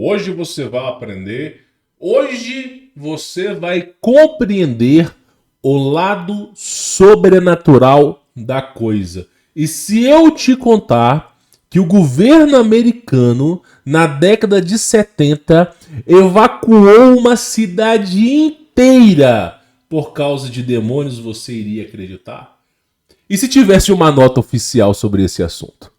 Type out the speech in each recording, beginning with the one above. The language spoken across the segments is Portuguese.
Hoje você vai aprender, hoje você vai compreender o lado sobrenatural da coisa. E se eu te contar que o governo americano, na década de 70, evacuou uma cidade inteira por causa de demônios, você iria acreditar? E se tivesse uma nota oficial sobre esse assunto?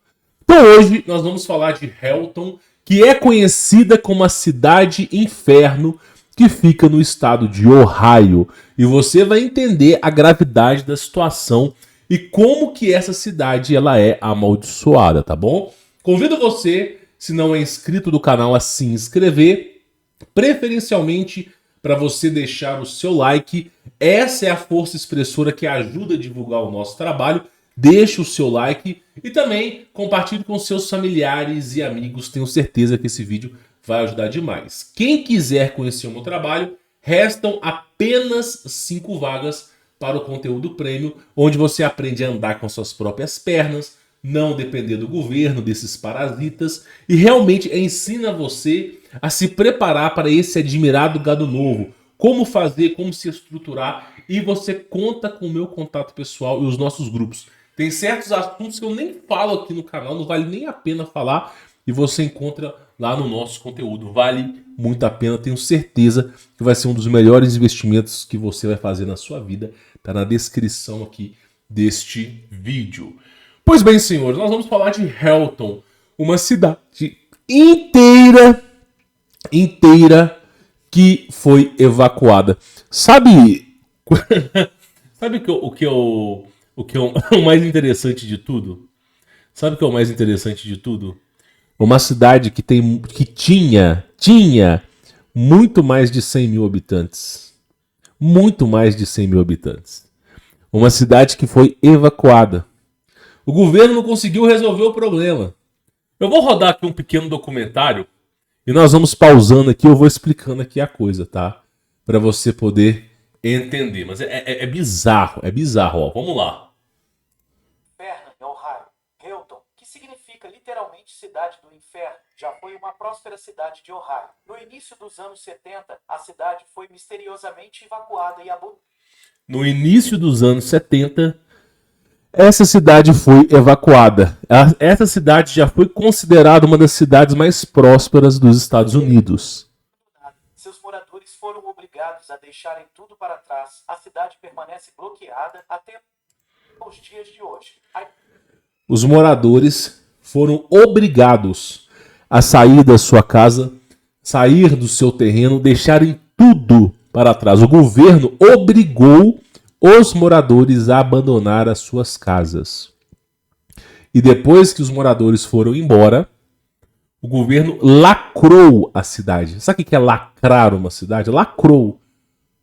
Então hoje nós vamos falar de Helton, que é conhecida como a cidade inferno, que fica no estado de Ohio. E você vai entender a gravidade da situação e como que essa cidade ela é amaldiçoada, tá bom? Convido você, se não é inscrito do canal, a se inscrever, preferencialmente para você deixar o seu like. Essa é a força expressora que ajuda a divulgar o nosso trabalho. Deixe o seu like e também compartilhe com seus familiares e amigos. Tenho certeza que esse vídeo vai ajudar demais. Quem quiser conhecer o meu trabalho, restam apenas 5 vagas para o conteúdo premium, onde você aprende a andar com suas próprias pernas, não depender do governo, desses parasitas, e realmente ensina você a se preparar para esse admirado gado novo. Como fazer, como se estruturar, e você conta com o meu contato pessoal e os nossos grupos. Tem certos assuntos que eu nem falo aqui no canal, não vale nem a pena falar, e você encontra lá no nosso conteúdo. Vale muito a pena, tenho certeza que vai ser um dos melhores investimentos que você vai fazer na sua vida. Está na descrição aqui deste vídeo. Pois bem, senhores, nós vamos falar de Helton, uma cidade inteira que foi evacuada. Sabe, sabe o mais interessante de tudo? Sabe o que é o mais interessante de tudo? Uma cidade que tinha muito mais de 100 mil habitantes. Muito mais de 100 mil habitantes. Uma cidade que foi evacuada. O governo não conseguiu resolver o problema. Eu vou rodar aqui um pequeno documentário e nós vamos pausando aqui, eu vou explicando aqui a coisa, tá? Para você poder entender. Mas é bizarro, ó. Vamos lá. Inferno, Ohio, Helton, que significa literalmente cidade do inferno, já foi uma próspera cidade de Ohio. No início dos anos 70, a cidade foi misteriosamente evacuada e No início dos anos 70, essa cidade foi evacuada. Essa cidade já foi considerada uma das cidades mais prósperas dos Estados Unidos. Seus moradores foram obrigados a deixarem tudo para trás. A cidade permanece bloqueada até os dias de hoje. Os moradores foram obrigados a sair da sua casa, sair do seu terreno, deixarem tudo para trás. O governo obrigou os moradores a abandonar as suas casas. E depois que os moradores foram embora, o governo lacrou a cidade. Sabe o que é lacrar uma cidade? Lacrou.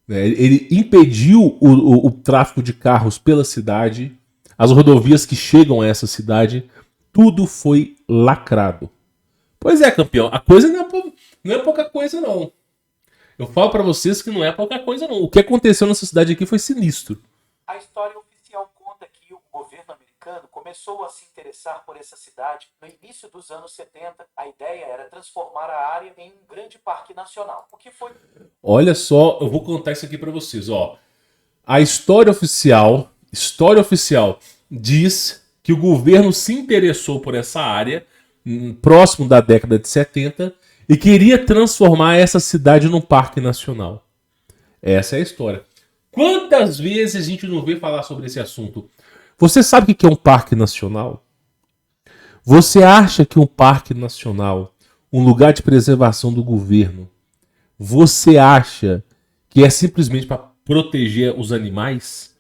Ele impediu o tráfego de carros pela cidade, as rodovias que chegam a essa cidade, tudo foi lacrado. Pois é, campeão, a coisa não é pouca coisa, não. Eu falo pra vocês que não é pouca coisa, não. O que aconteceu nessa cidade aqui foi sinistro. A história oficial conta que o governo americano começou a se interessar por essa cidade no início dos anos 70. A ideia era transformar a área em um grande parque nacional. O que foi... Olha só, eu vou contar isso aqui pra vocês, ó. A história oficial diz que o governo se interessou por essa área próximo da década de 70 e queria transformar essa cidade num parque nacional. Essa é a história. Quantas vezes a gente não vê falar sobre esse assunto? Você sabe o que é um parque nacional? Você acha que um parque nacional, um lugar de preservação do governo, você acha que é simplesmente para proteger os animais?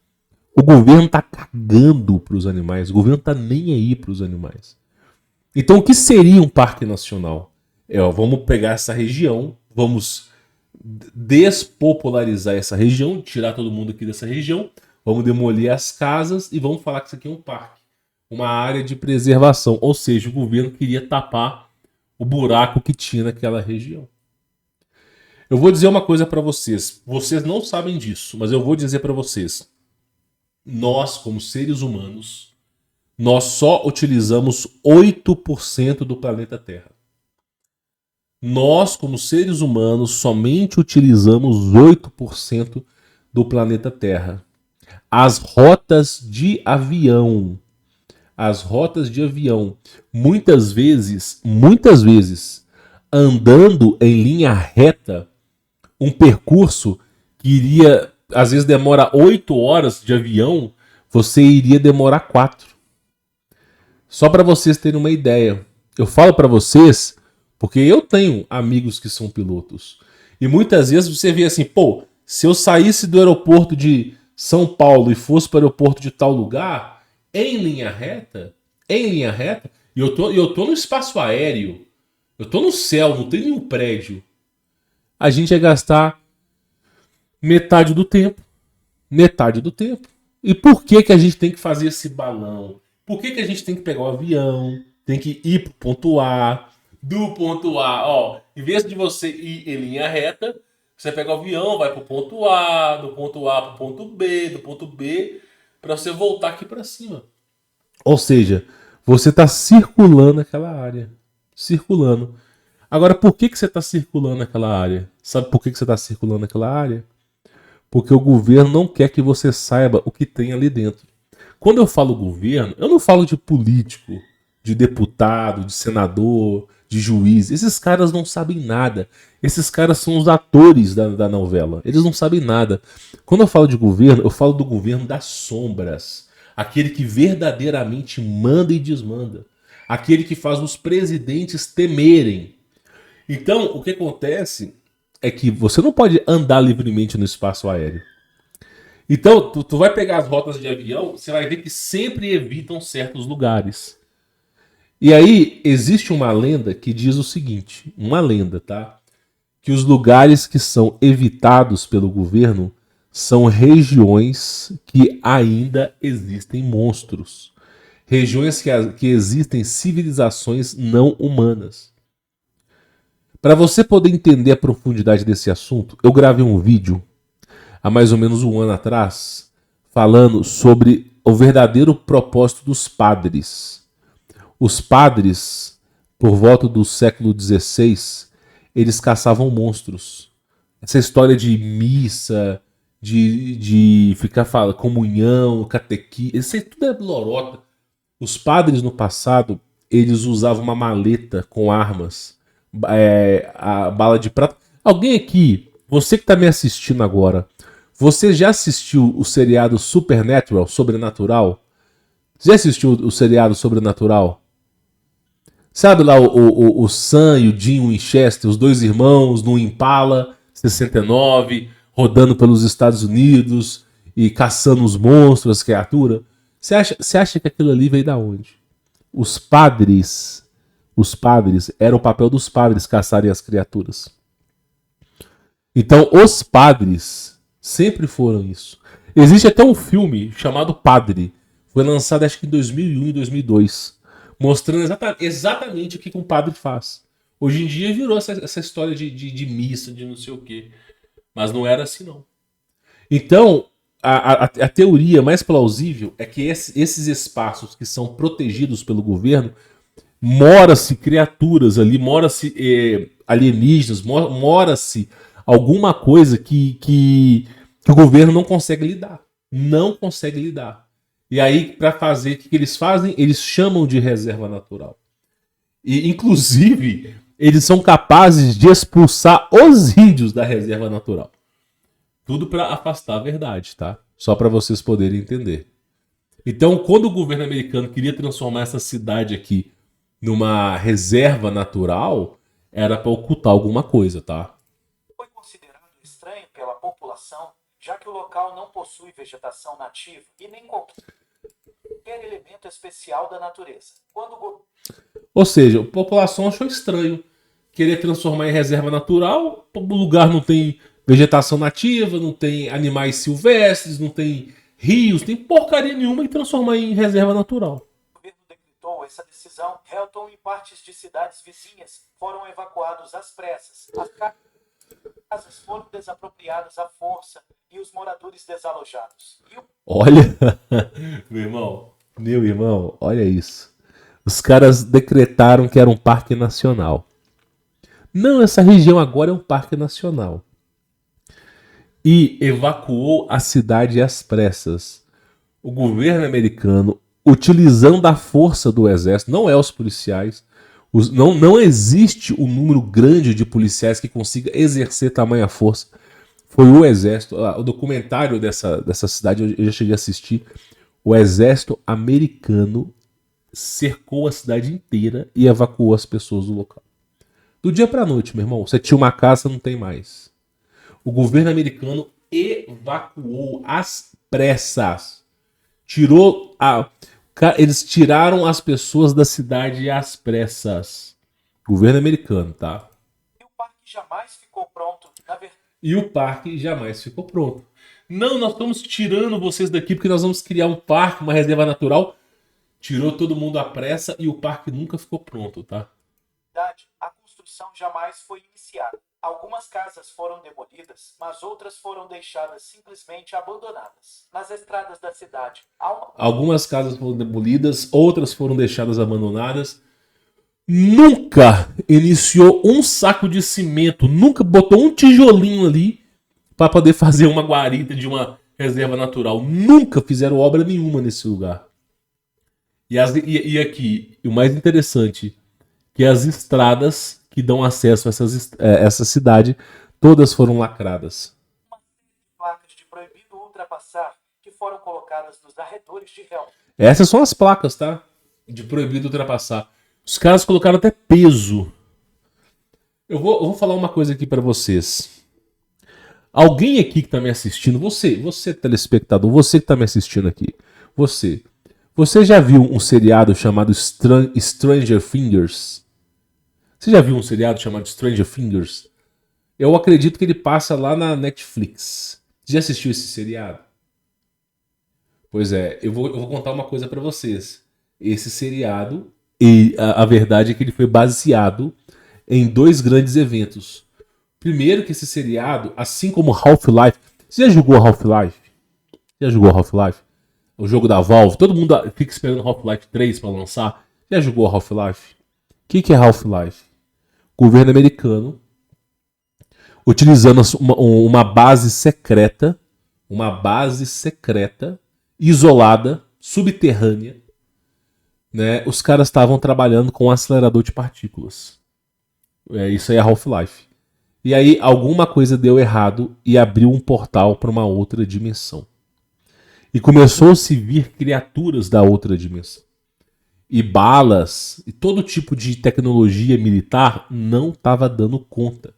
O governo está cagando para os animais. O governo está nem aí para os animais. Então, o que seria um parque nacional? Vamos pegar essa região, vamos despopularizar essa região, tirar todo mundo aqui dessa região, vamos demolir as casas e vamos falar que isso aqui é um parque, uma área de preservação. Ou seja, o governo queria tapar o buraco que tinha naquela região. Eu vou dizer uma coisa para vocês. Vocês não sabem disso, mas eu vou dizer para vocês. Nós, como seres humanos, nós só utilizamos 8% do planeta Terra. Nós, como seres humanos, somente utilizamos 8% do planeta Terra. As rotas de avião. As rotas de avião. Muitas vezes, andando em linha reta, um percurso que iria, às vezes demora 8 horas de avião, você iria demorar 4. Só para vocês terem uma ideia. Eu falo para vocês porque eu tenho amigos que são pilotos. E muitas vezes você vê assim, pô, se eu saísse do aeroporto de São Paulo e fosse para o aeroporto de tal lugar, em linha reta, e eu tô no espaço aéreo, eu tô no céu, não tem nenhum prédio, a gente ia gastar metade do tempo. Metade do tempo. E por que que a gente tem que fazer esse balão? Por que que a gente tem que pegar o avião? Tem que ir pro ponto A. Do ponto A, ó, em vez de você ir em linha reta, você pega o avião, vai pro ponto A, do ponto A pro ponto B, do ponto B, para você voltar aqui para cima. Ou seja, você está circulando aquela área. Circulando. Agora, por que que você está circulando aquela área? Sabe por que que você está circulando aquela área? Porque o governo não quer que você saiba o que tem ali dentro. Quando eu falo governo, eu não falo de político, de deputado, de senador, de juiz. Esses caras não sabem nada. Esses caras são os atores da novela. Eles não sabem nada. Quando eu falo de governo, eu falo do governo das sombras. Aquele que verdadeiramente manda e desmanda. Aquele que faz os presidentes temerem. Então, o que acontece é que você não pode andar livremente no espaço aéreo. Então, tu vai pegar as rotas de avião, você vai ver que sempre evitam certos lugares. E aí, existe uma lenda que diz o seguinte, uma lenda, tá? Que os lugares que são evitados pelo governo são regiões que ainda existem monstros. Regiões que existem civilizações não humanas. Para você poder entender a profundidade desse assunto, eu gravei um vídeo há mais ou menos um ano atrás falando sobre o verdadeiro propósito dos padres. Os padres, por volta do século XVI, eles caçavam monstros. Essa história de missa, de ficar falando comunhão, catequismo, isso aí tudo é lorota. Os padres no passado, eles usavam uma maleta com armas, a bala de prata. Alguém aqui, você que está me assistindo agora, você já assistiu o seriado Supernatural, Sobrenatural? Já assistiu o seriado Sobrenatural? Sabe lá o Sam e o Jim Winchester, os dois irmãos no Impala 69, rodando pelos Estados Unidos e caçando os monstros, as criaturas? Você acha que aquilo ali veio da onde? Os padres, era o papel dos padres caçarem as criaturas. Então, os padres sempre foram isso. Existe até um filme chamado Padre. Foi lançado acho que em 2001 e 2002. Mostrando exatamente o que um padre faz. Hoje em dia virou essa história de missa, de não sei o quê. Mas não era assim, não. Então, a teoria mais plausível é que esses espaços que são protegidos pelo governo, mora-se criaturas ali, mora-se alienígenas, mora-se alguma coisa que o governo não consegue lidar. Não consegue lidar. E aí, para fazer, o que eles fazem? Eles chamam de reserva natural. E, inclusive, eles são capazes de expulsar os índios da reserva natural. Tudo para afastar a verdade, tá? Só para vocês poderem entender. Então, quando o governo americano queria transformar essa cidade aqui numa reserva natural, era para ocultar alguma coisa, tá? Foi considerado estranho pela população, já que o local não possui vegetação nativa e nem qualquer elemento especial da natureza. Ou seja, a população achou estranho querer transformar em reserva natural, o lugar não tem vegetação nativa, não tem animais silvestres, não tem rios, tem porcaria nenhuma, e transformar em reserva natural. O governo decretou essa decisão. Hamilton e partes de cidades vizinhas foram evacuados às pressas. As casas foram desapropriadas à força e os moradores desalojados. Olha, meu irmão, olha isso. Os caras decretaram que era um parque nacional. Não, essa região agora é um parque nacional. E evacuou a cidade às pressas. O governo americano, utilizando a força do exército, não é os policiais, não existe um número grande de policiais que consiga exercer tamanha força. Foi o exército. O documentário dessa cidade eu já cheguei a assistir. O exército americano cercou a cidade inteira e evacuou as pessoas do local. Do dia pra noite, meu irmão. Você tinha uma casa, não tem mais. O governo americano evacuou às pressas. Eles tiraram as pessoas da cidade às pressas. Governo americano, tá? E o parque jamais ficou pronto, na verdade. E o parque jamais ficou pronto. Não, nós estamos tirando vocês daqui porque nós vamos criar um parque, uma reserva natural. Tirou todo mundo à pressa e o parque nunca ficou pronto, tá? A construção jamais foi iniciada. Algumas casas foram demolidas, mas outras foram deixadas simplesmente abandonadas. Nas estradas da cidade, algumas casas foram demolidas, outras foram deixadas abandonadas. Nunca iniciou um saco de cimento, nunca botou um tijolinho ali para poder fazer uma guarita de uma reserva natural. Nunca fizeram obra nenhuma nesse lugar. E aqui, o mais interessante, que as estradas que dão acesso a essa cidade, todas foram lacradas. Placas de proibido ultrapassar que foram colocadas nos arredores de Helm. Essas são as placas, tá? De proibido ultrapassar. Os caras colocaram até peso. Eu vou falar uma coisa aqui pra vocês. Alguém aqui que tá me assistindo, você telespectador, você que tá me assistindo aqui, você já viu um seriado chamado Stranger Things? Você já viu um seriado chamado Stranger Things? Eu acredito que ele passa lá na Netflix. Você já assistiu esse seriado? Pois é, eu vou contar uma coisa pra vocês. Esse seriado, a verdade é que ele foi baseado em dois grandes eventos. Primeiro que esse seriado, assim como Half-Life... Você já jogou Half-Life? Já jogou Half-Life? O jogo da Valve. Todo mundo fica esperando Half-Life 3 para lançar. Já jogou Half-Life? O que é Half-Life? Governo americano utilizando uma base secreta, isolada, subterrânea, né? Os caras estavam trabalhando com um acelerador de partículas. Isso aí é Half-Life. E aí alguma coisa deu errado e abriu um portal para uma outra dimensão. E começou a se vir criaturas da outra dimensão. E balas e todo tipo de tecnologia militar não estava dando conta.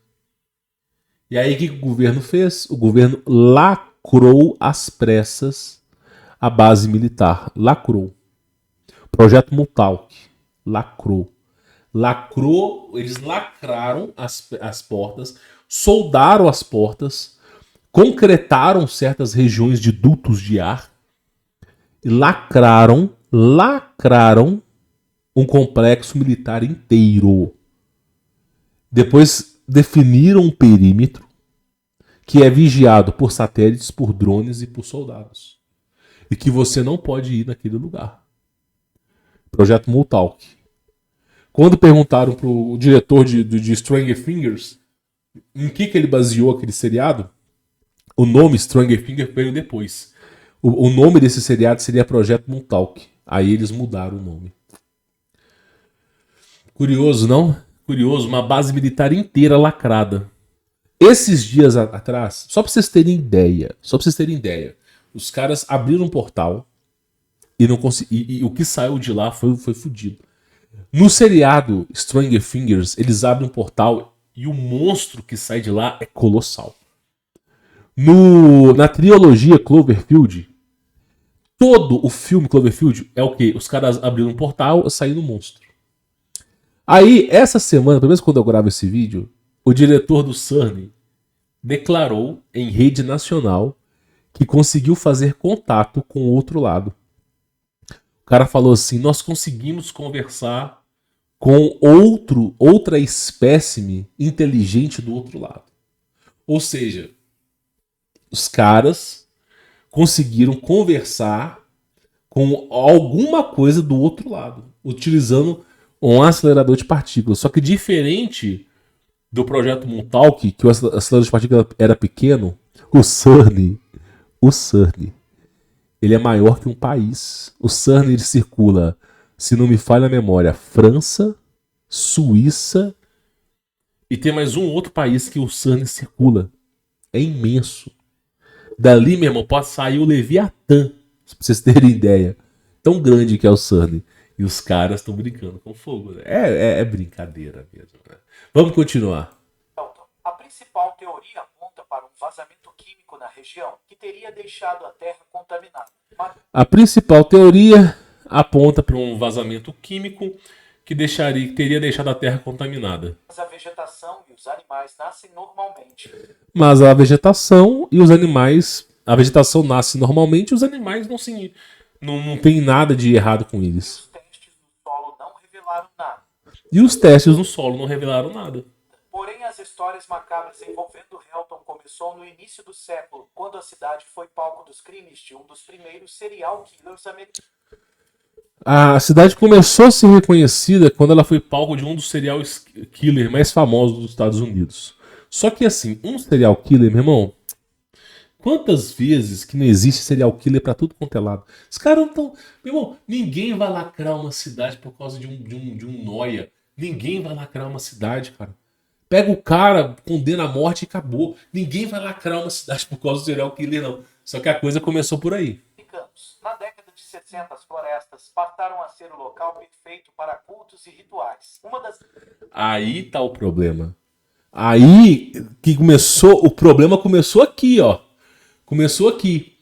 E aí o que o governo fez? O governo lacrou às pressas a base militar. Lacrou. Projeto Montauk. Lacrou. Eles lacraram as portas, soldaram as portas, concretaram certas regiões de dutos de ar e lacraram um complexo militar inteiro. Depois definiram um perímetro que é vigiado por satélites, por drones e por soldados. E que você não pode ir naquele lugar. Projeto Montauk. Quando perguntaram pro diretor de Stranger Things em que ele baseou aquele seriado, o nome Stranger Things veio depois. O nome desse seriado seria Projeto Montauk. Aí eles mudaram o nome. Curioso, não? Curioso, uma base militar inteira lacrada. Esses dias atrás, só pra vocês terem ideia, os caras abriram um portal e o que saiu de lá foi fodido. No seriado Stranger Things, eles abrem um portal e o monstro que sai de lá é colossal. Na trilogia Cloverfield, todo o filme Cloverfield é o quê? Os caras abriram um portal e saíram um monstro. Aí, essa semana, pelo menos quando eu gravo esse vídeo, o diretor do CERN declarou em rede nacional que conseguiu fazer contato com o outro lado. O cara falou assim, nós conseguimos conversar com outra espécime inteligente do outro lado. Ou seja, os caras conseguiram conversar com alguma coisa do outro lado, utilizando um acelerador de partículas. Só que diferente do projeto Montauk, que o acelerador de partícula era pequeno, o CERN, ele é maior que um país. O CERN ele circula, se não me falha a memória, França, Suíça e tem mais um outro país que o CERN circula. É imenso. Dali, meu irmão, pode sair o Leviatã, pra vocês terem ideia. Tão grande que é o CERN. E os caras estão brincando com fogo. Né? É brincadeira mesmo. Né? Vamos continuar. A principal teoria aponta para um vazamento químico na região que teria deixado a Terra contaminada. A principal teoria aponta para um vazamento químico que teria deixado a Terra contaminada. Mas a vegetação e os animais nascem normalmente. Mas a vegetação e os animais... A vegetação nasce normalmente e os animais não tem nada de errado com eles. Os testes no solo não revelaram nada. E os testes no solo não revelaram nada. Porém, as histórias macabras envolvendo Helton começou no início do século, quando a cidade foi palco dos crimes de um dos primeiros serial killers americanos. A cidade começou a ser reconhecida quando ela foi palco de um dos serial killers mais famosos dos Estados Unidos. Só que assim, um serial killer, meu irmão, quantas vezes que não existe serial killer pra tudo quanto é lado? Os caras não estão... Meu irmão, ninguém vai lacrar uma cidade por causa de um nóia. Ninguém vai lacrar uma cidade, cara. Pega o cara, condena a morte e acabou. Ninguém vai lacrar uma cidade por causa do serial killer, não. Só que a coisa começou por aí. Na década de 60, as florestas passaram a ser o local perfeito para cultos e rituais. Aí tá o problema. Aí que começou... O problema começou aqui, ó. Começou aqui.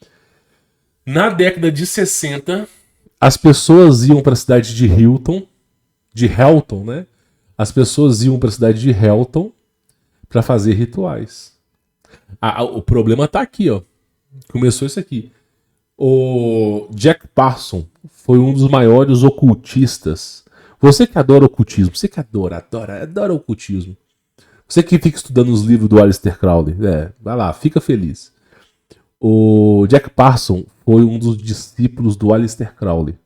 Na década de 60, as pessoas iam para a cidade de Helton, né? As pessoas iam para a cidade de Helton para fazer rituais. O problema tá aqui, ó. Começou isso aqui. O Jack Parsons foi um dos maiores ocultistas. Você que adora ocultismo, você que adora ocultismo. Você que fica estudando os livros do Aleister Crowley, vai lá, fica feliz. O Jack Parsons foi um dos discípulos do Aleister Crowley.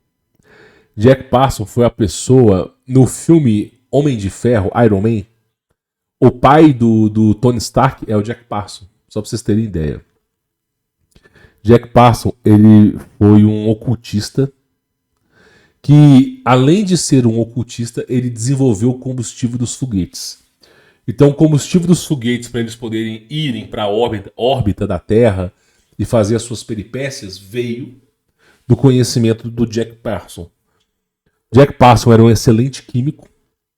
Jack Parsons foi a pessoa, no filme Homem de Ferro, Iron Man, o pai do Tony Stark é o Jack Parsons, só pra vocês terem ideia. Jack Parsons, ele foi um ocultista que, além de ser um ocultista, ele desenvolveu o combustível dos foguetes. Então, o combustível dos foguetes, para eles poderem irem para a órbita da Terra e fazer as suas peripécias, veio do conhecimento do Jack Parsons. Jack Parsons era um excelente químico,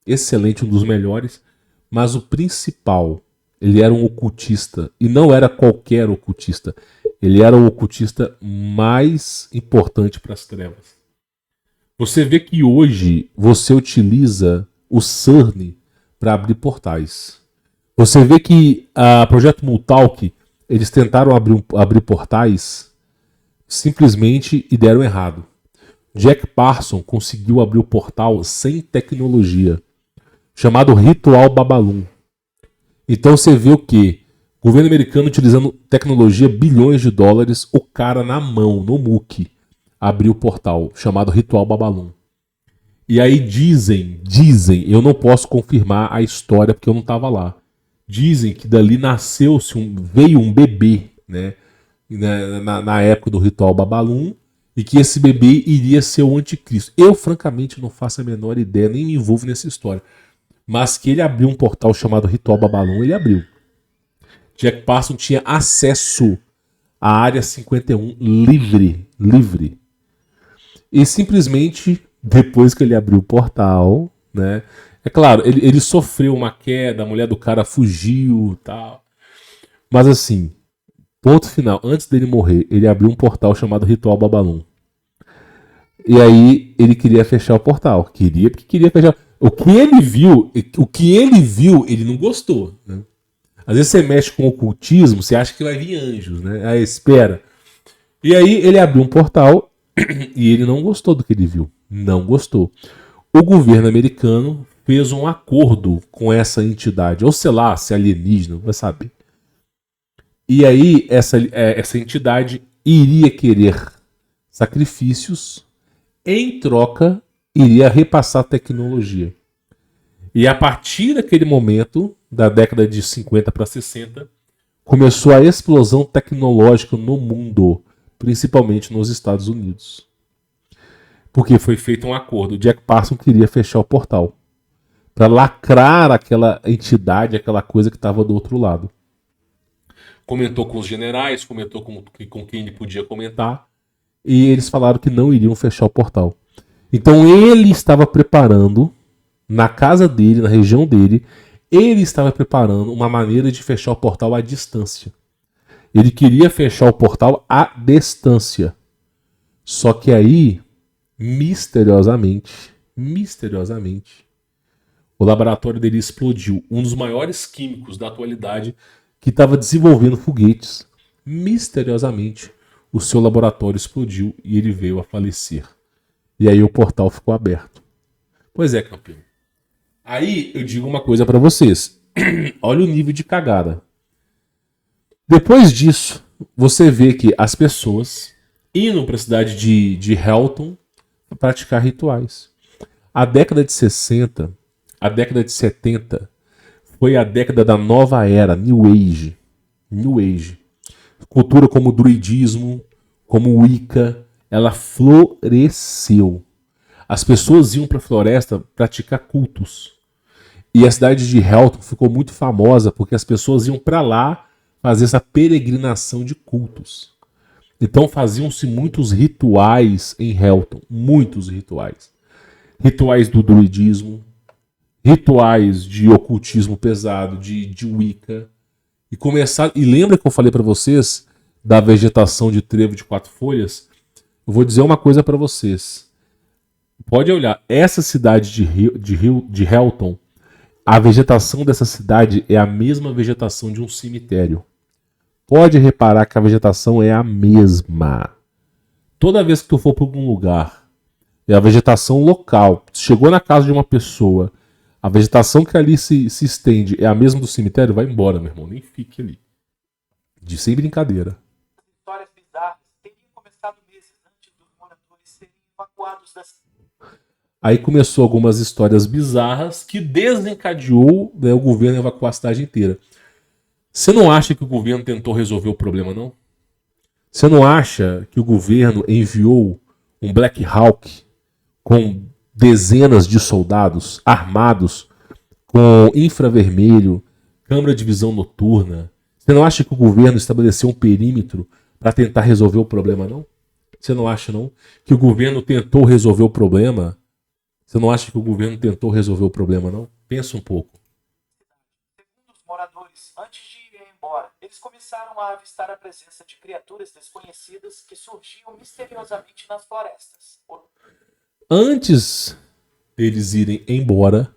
excelente, um dos melhores, mas o principal, ele era um ocultista, e não era qualquer ocultista. Ele era o ocultista mais importante para as trevas. Você vê que hoje você utiliza o CERN para abrir portais. Você vê que a Projeto Montauk, eles tentaram abrir portais simplesmente e deram errado. Jack Parsons conseguiu abrir o portal sem tecnologia, chamado Ritual Babalum. Então você vê o quê? O governo americano utilizando tecnologia, bilhões de dólares, o cara na mão, no muque, abriu o portal chamado Ritual Babalum. E aí dizem, eu não posso confirmar a história porque eu não estava lá. Dizem que dali veio um bebê, né, na época do Ritual Babalum, e que esse bebê iria ser o anticristo. Eu, francamente, não faço a menor ideia, nem me envolvo nessa história. Mas que ele abriu um portal chamado Ritual Babalum, ele abriu. Jack Parsons tinha acesso à Área 51 livre. E simplesmente, depois que ele abriu o portal, né? É claro, ele sofreu uma queda, a mulher do cara fugiu, tal. Mas assim, ponto final, antes dele morrer, ele abriu um portal chamado Ritual Babalum. E aí ele queria fechar o portal. Queria fechar. O que ele viu, ele não gostou, né? Às vezes você mexe com ocultismo, você acha que vai vir anjos, né? Aí espera. E aí ele abriu um portal e ele não gostou do que ele viu. Não gostou. O governo americano fez um acordo com essa entidade, ou sei lá, se é alienígena, vai saber. E aí essa entidade iria querer sacrifícios, em troca iria repassar tecnologia. E a partir daquele momento, da década de 50 para 60, começou a explosão tecnológica no mundo, principalmente nos Estados Unidos. Porque foi feito um acordo. O Jack Parsons queria fechar o portal para lacrar aquela entidade, aquela coisa que estava do outro lado. Comentou com os generais, comentou com quem ele podia comentar, e eles falaram que não iriam fechar o portal. Então ele estava preparando, na casa dele, na região dele, ele estava preparando uma maneira de fechar o portal à distância. Ele queria fechar o portal à distância. Só que aí, misteriosamente, o laboratório dele explodiu. Um dos maiores químicos da atualidade que estava desenvolvendo foguetes. Misteriosamente, o seu laboratório explodiu e ele veio a falecer. E aí o portal ficou aberto. Pois é, campeão. Aí eu digo uma coisa pra vocês. Olha o nível de cagada. Depois disso, você vê que as pessoas indo pra cidade de Helton pra praticar rituais. A década de 60, a década de 70 foi a década da nova era, New Age. New Age. Cultura como o druidismo, como o Wicca, ela floresceu. As pessoas iam para a floresta praticar cultos. E a cidade de Helton ficou muito famosa porque as pessoas iam para lá fazer essa peregrinação de cultos. Então faziam-se muitos rituais em Helton, muitos rituais. Rituais do druidismo, rituais de ocultismo pesado, de Wicca. E lembra que eu falei para vocês da vegetação de trevo de 4 folhas? Eu vou dizer uma coisa para vocês. Pode olhar, essa cidade de Helton, a vegetação dessa cidade é a mesma vegetação de um cemitério. Pode reparar que a vegetação é a mesma. Toda vez que tu for para algum lugar, é a vegetação local. Chegou na casa de uma pessoa, a vegetação que ali se estende é a mesma do cemitério, vai embora, meu irmão. Nem fique ali. Sem brincadeira. Histórias bizarras teriam começado meses antes dos moradores serem evacuados da cidade. Aí começou algumas histórias bizarras que desencadeou, né, o governo a evacuar a cidade inteira. Você não acha que o governo tentou resolver o problema, não? Você não acha que o governo enviou um Black Hawk com dezenas de soldados armados com infravermelho, câmera de visão noturna? Você não acha que o governo estabeleceu um perímetro para tentar resolver o problema, não? Você não acha, não? Que o governo tentou resolver o problema? Você não acha que o governo tentou resolver o problema, não? Pensa um pouco. Segundo os moradores, antes de irem embora, eles começaram a avistar a presença de criaturas desconhecidas que surgiam misteriosamente nas florestas. Antes deles irem embora,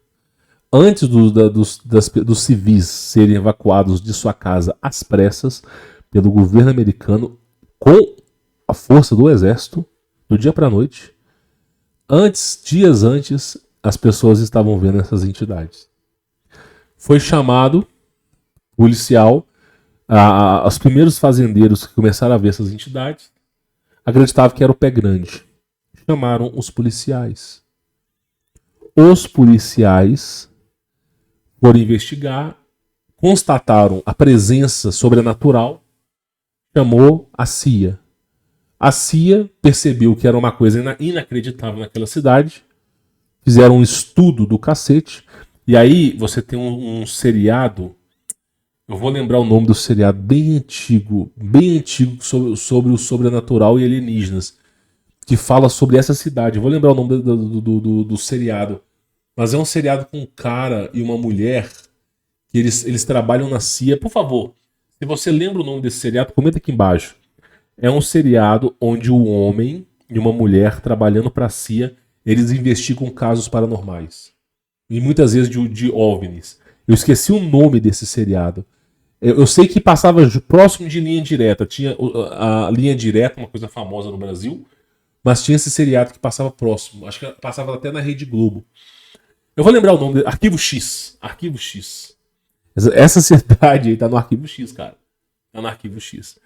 antes dos civis serem evacuados de sua casa às pressas pelo governo americano com a força do exército, do dia para a noite, dias antes, as pessoas estavam vendo essas entidades. Foi chamado policial, os primeiros fazendeiros que começaram a ver essas entidades acreditavam que era o pé grande. Chamaram os policiais. Os policiais foram investigar, constataram a presença sobrenatural, chamou a CIA. A CIA percebeu que era uma coisa inacreditável naquela cidade, fizeram um estudo do cacete, e aí você tem um seriado, eu vou lembrar o nome do seriado, bem antigo sobre o sobrenatural e alienígenas, que fala sobre essa cidade. Eu vou lembrar o nome do seriado, mas é um seriado com um cara e uma mulher, que eles trabalham na CIA. Por favor, se você lembra o nome desse seriado, comenta aqui embaixo. É um seriado onde um homem e uma mulher trabalhando para a CIA, eles investigam casos paranormais. E muitas vezes de OVNIs. Eu esqueci o nome desse seriado. Eu sei que passava próximo de Linha Direta. Tinha a Linha Direta, uma coisa famosa no Brasil, mas tinha esse seriado que passava próximo. Acho que passava até na Rede Globo. Eu vou lembrar o nome dele. Arquivo X. Arquivo X. Essa cidade aí tá no Arquivo X, cara. Tá no Arquivo X.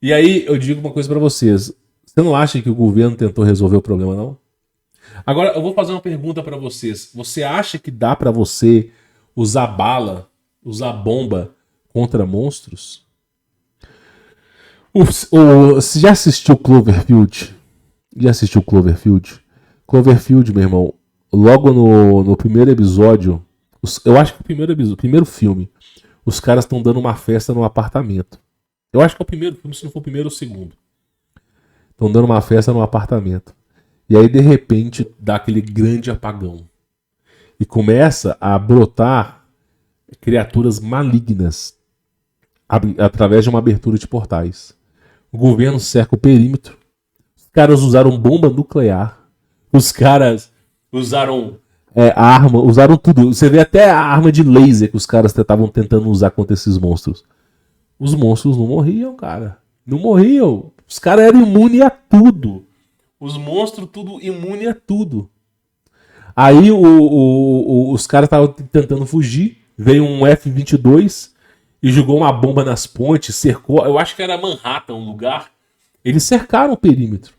E aí eu digo uma coisa pra vocês. Você não acha que o governo tentou resolver o problema, não? Agora, eu vou fazer uma pergunta pra vocês. Você acha que dá pra você usar bala, usar bomba contra monstros? Você já assistiu Cloverfield? Já assistiu Cloverfield? Cloverfield, meu irmão, logo no primeiro episódio, eu acho que o primeiro filme, os caras estão dando uma festa no apartamento. Eu acho que é o primeiro filme, se não for o primeiro ou o segundo. Estão dando uma festa no apartamento. E aí, de repente, dá aquele grande apagão. E começa a brotar criaturas malignas através de uma abertura de portais. O governo cerca o perímetro. Os caras usaram bomba nuclear. Os caras usaram arma, usaram tudo. Você vê até a arma de laser que os caras estavam tentando usar contra esses monstros. Os monstros não morriam, cara. Não morriam. Os caras eram imunes a tudo. Os monstros tudo imune a tudo. Aí os caras estavam tentando fugir. Veio um F-22 e jogou uma bomba nas pontes, cercou. Eu acho que era Manhattan o lugar. Eles cercaram o perímetro.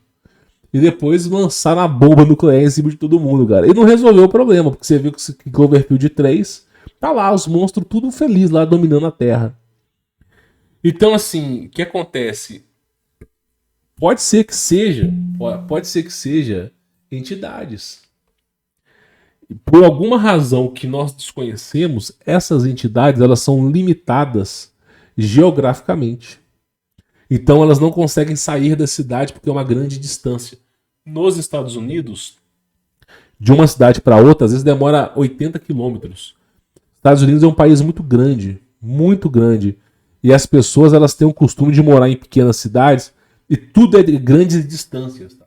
E depois lançaram a bomba nuclear em cima de todo mundo, cara. E não resolveu o problema, porque você viu que Cloverfield 3 tá lá, os monstros tudo felizes lá dominando a Terra. Então, assim, o que acontece? Pode ser que seja entidades. Por alguma razão que nós desconhecemos, essas entidades elas são limitadas geograficamente. Então elas não conseguem sair da cidade porque é uma grande distância. Nos Estados Unidos, de uma cidade para outra, às vezes demora 80 quilômetros. Estados Unidos é um país muito grande, muito grande. E as pessoas elas têm o costume de morar em pequenas cidades e tudo é de grandes distâncias. Tá?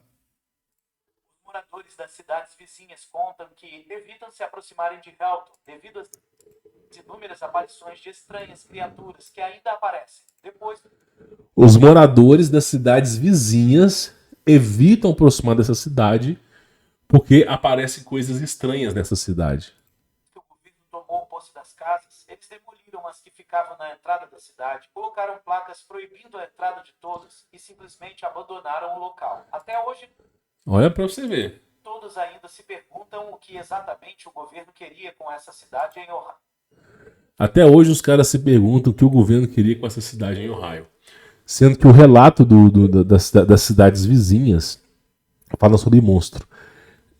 Os moradores das cidades vizinhas contam que evitam se aproximarem de Helton devido às inúmeras aparições de estranhas criaturas que ainda aparecem. Depois, os moradores das cidades vizinhas evitam aproximar dessa cidade porque aparecem coisas estranhas nessa cidade. O governo tomou o posse das casas, eles demoliram as que ficavam na entrada da cidade, colocaram placas proibindo a entrada de todos e simplesmente abandonaram o local. Até hoje, olha pra você ver. Todos ainda se perguntam o que exatamente o governo queria com essa cidade em Ohio. Até hoje os caras se perguntam o que o governo queria com essa cidade em Ohio. Sendo que o relato das cidades vizinhas fala sobre monstro.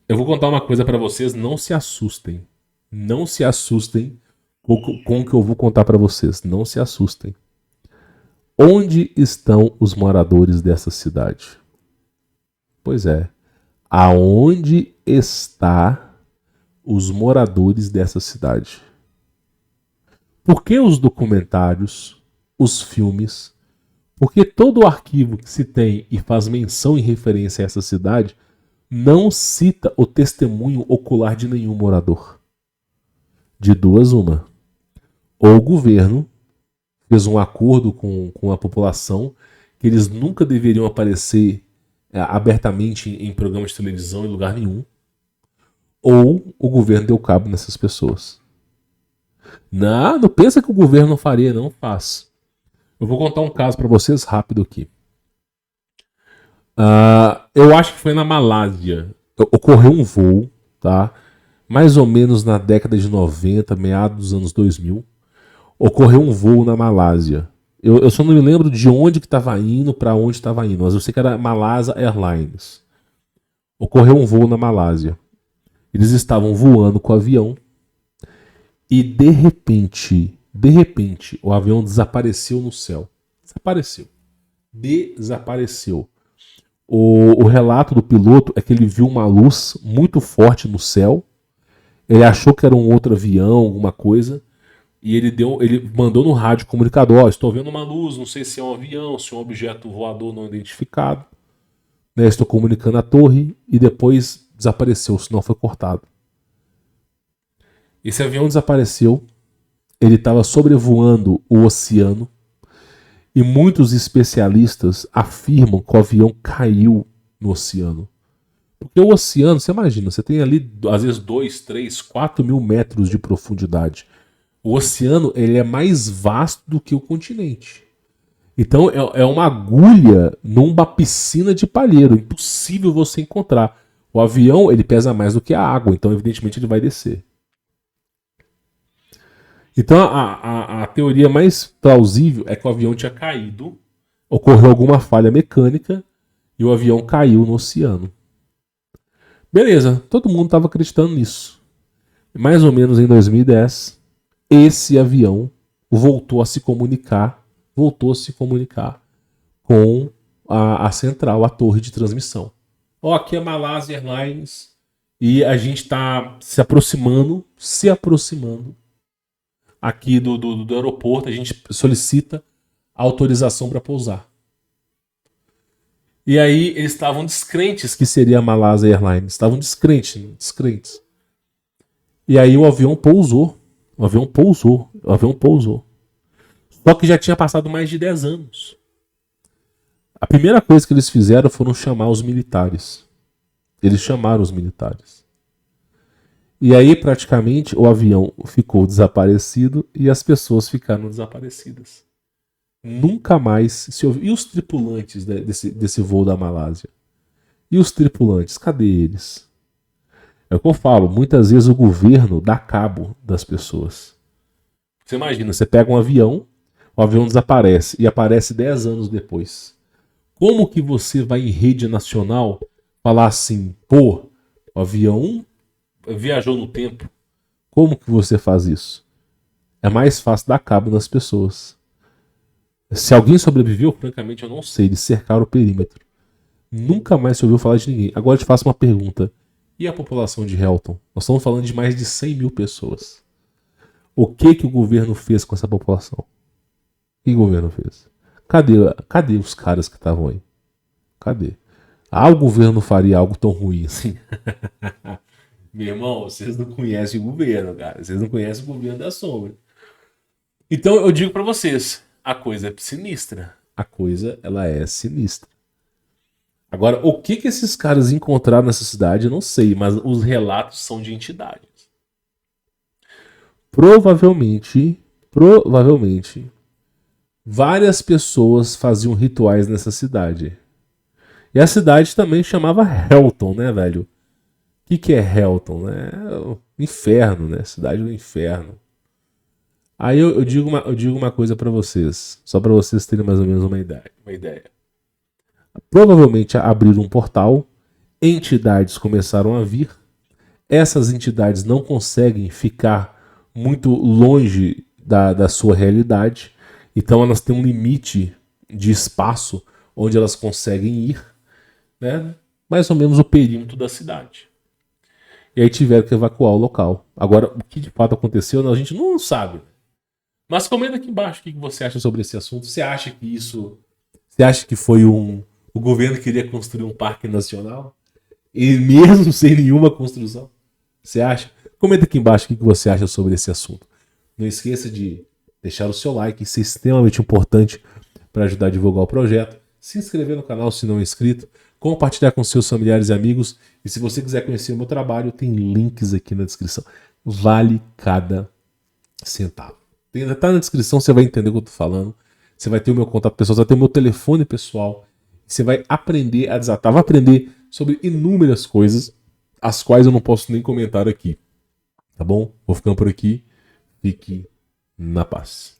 Eu vou contar uma coisa pra vocês, não se assustem. Não se assustem com o que eu vou contar pra vocês. Não se assustem. Onde estão os moradores dessa cidade? Pois é. Aonde está os moradores dessa cidade? Por que os documentários, os filmes, porque todo o arquivo que se tem e faz menção e referência a essa cidade não cita o testemunho ocular de nenhum morador? De duas uma. Ou o governo fez um acordo com a população que eles nunca deveriam aparecer abertamente em programas de televisão em lugar nenhum, ou o governo deu cabo nessas pessoas. Não pensa que o governo não faria, não faz. Eu vou contar um caso para vocês rápido aqui. Eu acho que foi na Malásia. Ocorreu um voo, tá? Mais ou menos na década de 90, meados dos anos 2000. Ocorreu um voo na Malásia. Eu só não me lembro de onde que estava indo, para onde estava indo, mas eu sei que era Malaysia Airlines. Ocorreu um voo na Malásia. Eles estavam voando com o avião e de repente, o avião desapareceu no céu. Desapareceu. O relato do piloto é que ele viu uma luz muito forte no céu. Ele achou que era um outro avião, alguma coisa. E ele mandou no rádio comunicador: estou vendo uma luz, não sei se é um avião, se é um objeto voador não identificado. Estou comunicando a torre. E depois desapareceu, o sinal foi cortado. Esse avião desapareceu. Ele estava sobrevoando o oceano. E muitos especialistas afirmam que o avião caiu no oceano. Porque o oceano, você imagina, você tem ali às vezes 2, 3, 4 mil metros de profundidade. O oceano ele é mais vasto do que o continente. Então é uma agulha numa piscina de palheiro. Impossível você encontrar. O avião, ele pesa mais do que a água, então evidentemente ele vai descer. Então a teoria mais plausível é que o avião tinha caído, ocorreu alguma falha mecânica e o avião caiu no oceano. Beleza, todo mundo estava acreditando nisso. Mais ou menos em 2010, esse avião voltou a se comunicar com a central, a torre de transmissão. Ó, aqui é Malaysia Airlines e a gente está se aproximando aqui do aeroporto. A gente solicita autorização para pousar. E aí eles estavam descrentes que seria a Malaysia Airlines. Estavam descrentes. E aí o avião pousou. Só que já tinha passado mais de 10 anos. A primeira coisa que eles fizeram foram chamar os militares. Eles chamaram os militares. E aí praticamente o avião ficou desaparecido e as pessoas ficaram desaparecidas. Nunca mais se ouviu. E os tripulantes desse voo da Malásia? E os tripulantes? Cadê eles? É o que eu falo. Muitas vezes o governo dá cabo das pessoas. Você imagina, você pega um avião, o avião desaparece e aparece 10 anos depois. Como que você vai em rede nacional falar assim, pô, o avião viajou no tempo? Como que você faz isso? É mais fácil dar cabo nas pessoas. Se alguém sobreviveu, francamente eu não sei. Eles cercaram o perímetro. Nunca mais se ouviu falar de ninguém. Agora eu te faço uma pergunta. E a população de Helton? Nós estamos falando de mais de 100 mil pessoas. O que o governo fez com essa população? O que o governo fez? Cadê os caras que estavam aí? Cadê? O governo faria algo tão ruim assim? Meu irmão, vocês não conhecem o governo, cara. Vocês não conhecem o governo da sombra. Então eu digo pra vocês, a coisa é sinistra. A coisa, ela é sinistra. Agora, o que esses caras encontraram nessa cidade, eu não sei, mas os relatos são de entidades. Provavelmente, várias pessoas faziam rituais nessa cidade. E a cidade também chamava Helton, né, velho? O que é Helton? Né? O inferno, né? Cidade do inferno. Aí eu digo uma coisa pra vocês, só pra vocês terem mais ou menos uma ideia. Provavelmente abriram um portal, entidades começaram a vir, essas entidades não conseguem ficar muito longe da sua realidade, então elas têm um limite de espaço onde elas conseguem ir, né? Mais ou menos o perímetro da cidade. E aí tiveram que evacuar o local. Agora, o que de fato aconteceu, a gente não sabe. Mas comenta aqui embaixo o que você acha sobre esse assunto. Você acha que foi o governo queria construir um parque nacional? E mesmo sem nenhuma construção? Você acha? Comenta aqui embaixo o que você acha sobre esse assunto. Não esqueça de deixar o seu like, isso é extremamente importante para ajudar a divulgar o projeto. Se inscrever no canal se não é inscrito. Compartilhar com seus familiares e amigos. E se você quiser conhecer o meu trabalho, tem links aqui na descrição. Vale cada centavo. Tá na descrição, você vai entender o que eu tô falando. Você vai ter o meu contato pessoal, você vai ter o meu telefone pessoal. Você vai aprender a desatar, vai aprender sobre inúmeras coisas, as quais eu não posso nem comentar aqui. Tá bom? Vou ficando por aqui. Fique na paz.